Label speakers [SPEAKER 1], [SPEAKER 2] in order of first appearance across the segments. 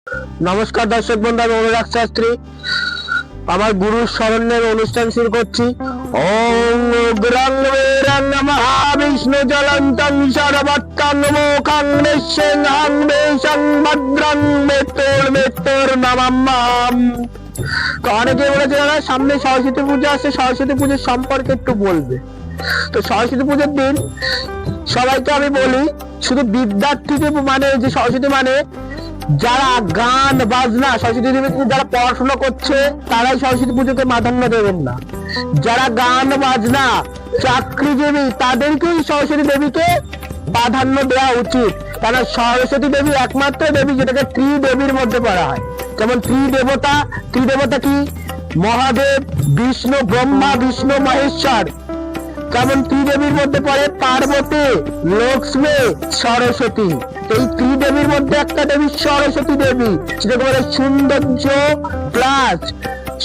[SPEAKER 1] নমস্কার দর্শক বন্ধু, আমি অনুরাগ শাস্ত্রী আমার গুরুর স্মরণের অনুষ্ঠান শুরু করছি। ওং উগ্রং বীরং মহাবিষ্ণু জ্বলন্तं সর্বত্রং মুখং নিঃসিংহং বেশং ভদ্রং মৃত্যুর নমাম্যহম। তো অনেকে বলেছে দাদা সামনে সরস্বতী পূজা আসছে, সরস্বতী পুজোর সম্পর্কে একটু বলবে। তো সরস্বতী পুজোর দিন সবাইকে আমি বলি, শুধু বিদ্যার্থীকে মানে যে সরস্বতী মানে যারা গান বাজনা সরস্বতী দেবী যারা পড়াশোনা করছে তারাই সরস্বতী পুজোকে প্রাধান্য দেবেন না। যারা গান বাজনা চাকরিজীবী তাদেরকেই সরস্বতী দেবীকে প্রাধান্য দেওয়া উচিত। কারণ সরস্বতী দেবী একমাত্র দেবী যেটাকে ত্রিদেবীর মধ্যে পড়া হয়। যেমন ত্রিদেবতা কি? মহাদেব, বিষ্ণু, ব্রহ্মা, বিষ্ণু, মহেশ্বর। যেমন ত্রিদেবীর মধ্যে পড়ে পার্বতী, লক্ষ্মী, সরস্বতী। এই ত্রিদেবীর মধ্যে একটা দেবী সরস্বতী দেবী, সেটাকে বলে সৌন্দর্য প্লাস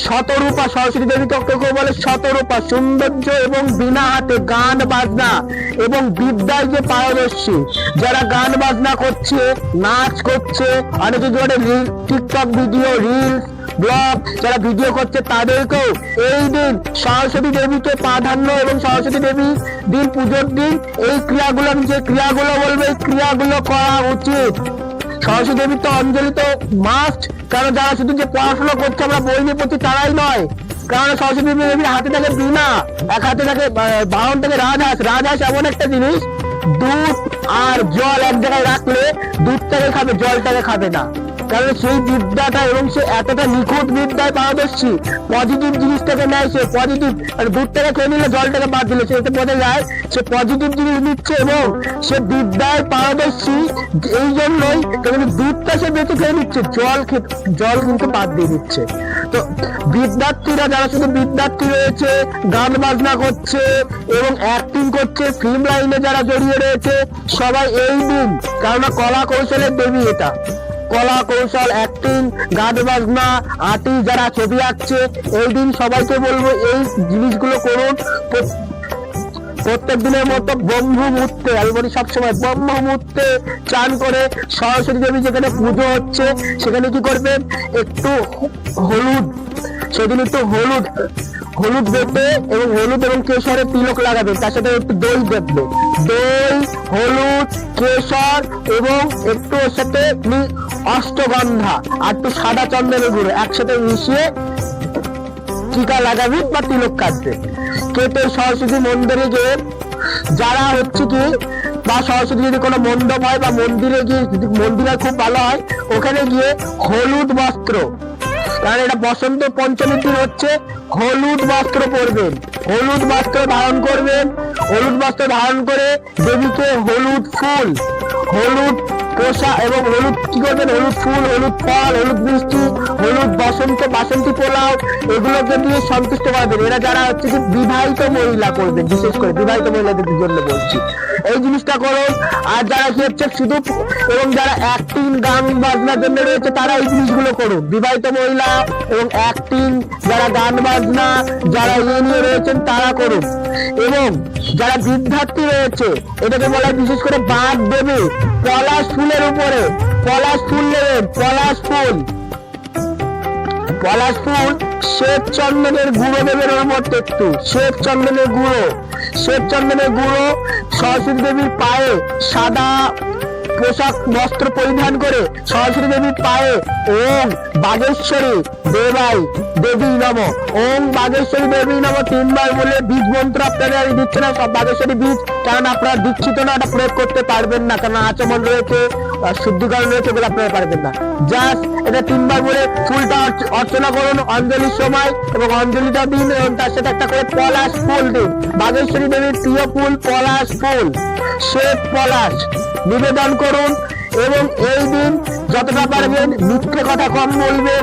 [SPEAKER 1] শতরূপা। সরস্বতী দেবীকে কেউ বলে শতরূপা, সৌন্দর্য এবং বিনা হাতে গান বাজনা এবং বিদ্যায় যে পারদর্শী। যারা গান বাজনা করছে, নাচ করছে, অনেকে টিকটক ভিডিও, রিলস, ব্লগ যারা ভিডিও করছে তাদেরকেও এই দিন সরস্বতী দেবীকে প্রাধান্য এবং সরস্বতী দেবী দিন পুজোর দিন এই ক্রিয়াগুলো, আমি যে ক্রিয়াগুলো বলবো এই ক্রিয়াগুলো করা উচিত। সরস্বতী দেবীর তো অঞ্জলি তো মাস্ট, কারণ যারা শুধু যে পড়াশোনা করছে আমরা বই নিয়ে পড়ছি তারাই নয়। কারণ সরস্বতী দেবীর হাতে থাকে বীণা, এক হাতে থাকে বাহন থেকে রাজহাঁস। রাজহাঁস এমন একটা জিনিস, দুধ আর জল এক জায়গায় রাখলে দুধটাকে খাবে, জলটাকে খাবে না। কারণ সেই বিদ্যাটা এবং সে এতটা নিখুঁত বিদ্যায় পারদর্শী, পজিটিভ জিনিসটাকে নেয় সে পজিটিভ, আর দুধটাকে খেয়ে নিলে জলটাকে বাদ দিলে সেটা বোঝা যায় সে পজিটিভ জিনিস নিচ্ছে এবং সে বিদ্যায় পারদর্শী। এই জন্যই দুধটা সে বেঁচে খেয়ে নিচ্ছে, জল কিন্তু বাদ দিয়ে দিচ্ছে। তো বিদ্যার্থীরা যারা শুধু বিদ্যার্থী রয়েছে, গান বাজনা করছে এবং অ্যাক্টিং করছে, ফিল্ম লাইনে যারা জড়িয়ে রয়েছে সবাই এই দিন, কারণ কলা কৌশলের দেবী এটা, কলা কৌশল, অ্যাক্টিং, গান বাজনা, আর্টিস্ট যারা ছবি আঁকছে, এই দিন সবাইকে বলবো এই জিনিসগুলো করুন। প্রত্যেক দিনের মতো ব্রহ্ম মুহূর্তে, আমি বলি সবসময় ব্রহ্ম মুহূর্তে চান করে সরস্বতী দেবী যেখানে পুজো হচ্ছে সেখানে কি করবেন, একটু হলুদ, সেদিন একটু হলুদ দেবে এবং হলুদ এবং কেশরের তিলক লাগাবেন, তার সাথে একটু দই দেবে, দই, হলুদ, কেশর এবং একটু ওর সাথে অষ্টগন্ধা আর একটু সাদা চন্দনের গুঁড়ো একসাথে মিশিয়ে টিকা লাগাবেন বা তিলক কাটবে। কেটে সরস্বতী মন্দিরে গিয়ে যারা হচ্ছে কি, বা সরস্বতী যদি কোনো মণ্ডপ হয় বা মন্দিরে গিয়ে, যদি মন্দিরে খুব ভালো হয় ওখানে গিয়ে হলুদ বস্ত্র, কারণ এটা বসন্ত পঞ্চমীর দিন হচ্ছে, হলুদ বস্ত্র পরবেন, হলুদ বস্ত্র ধারণ করবেন। হলুদ বস্ত্র ধারণ করে দেবীকে হলুদ ফুল, হলুদ পোশাক এবং হলুদ কি করবেন, হলুদ ফুল, হলুদ ফল, হলুদ মিষ্টি, হলুদ বাসন্তী পোলাও এগুলোকে দিয়ে সন্তুষ্ট করবেন। এরা যারা হচ্ছে কি বিবাহিত মহিলা করবেন, বিশেষ করে বিবাহিত মহিলাদের জন্য বলছি এই জিনিসটা করুন। আর যারা কি হচ্ছে শুধু এবং যারা অ্যাক্টিং গান বাজনার জন্য রয়েছে তারা এই জিনিসগুলো করুন। বিবাহিত মহিলা এবং অ্যাক্টিং, যারা গান বাজনা, যারা নিয়ে রয়েছেন তারা করুন। এবং যারা বিদ্যার্থী রয়েছে এটাকে বলা হয় বিশেষ করে বাদ দেবে পলাশ ফুলের উপরে, পলাশ ফুল নেবেন, পলাশ ফুল শ্বেত চন্দনের গুঁড়ো দেবেন ওর মধ্যে, একটু শ্বেত চন্দনের গুঁড়ো সরস্বতী দেবীর পায়ে সাদা পোশাক বস্ত্র পরিধান করে সরস্বতী দেবীর পায়ে ওম বাগেশ্বরী দেবী নম, ওম বাগেশ্বরী দেবী নম 3 বার বলে বীজ মন্ত্র আপনারা দিচ্ছে না, সব বাগেশ্বরী বীজ, কারণ আপনারা দীক্ষিত না, এটা প্রয়োগ করতে পারবেন না, কারণ আচমন রয়েছে, শুদ্ধিকরণ রয়েছে বলে আপনারা পারবেন না। জাস্ট এটা 3 বার বলে ফুলটা অর্চনা করুন অঞ্জলির সময় এবং অঞ্জলিটা দিন এবং তার সাথে একটা করে পলাশ ফুল দিন, বাগেশ্বরী দেবীর প্রিয় ফুল পলাশ ফুল, শ্বেত পলাশ নিবেদন করুন। এবং এই দিন যতটা পারবেন মিথ্যে কথা কম বলবেন,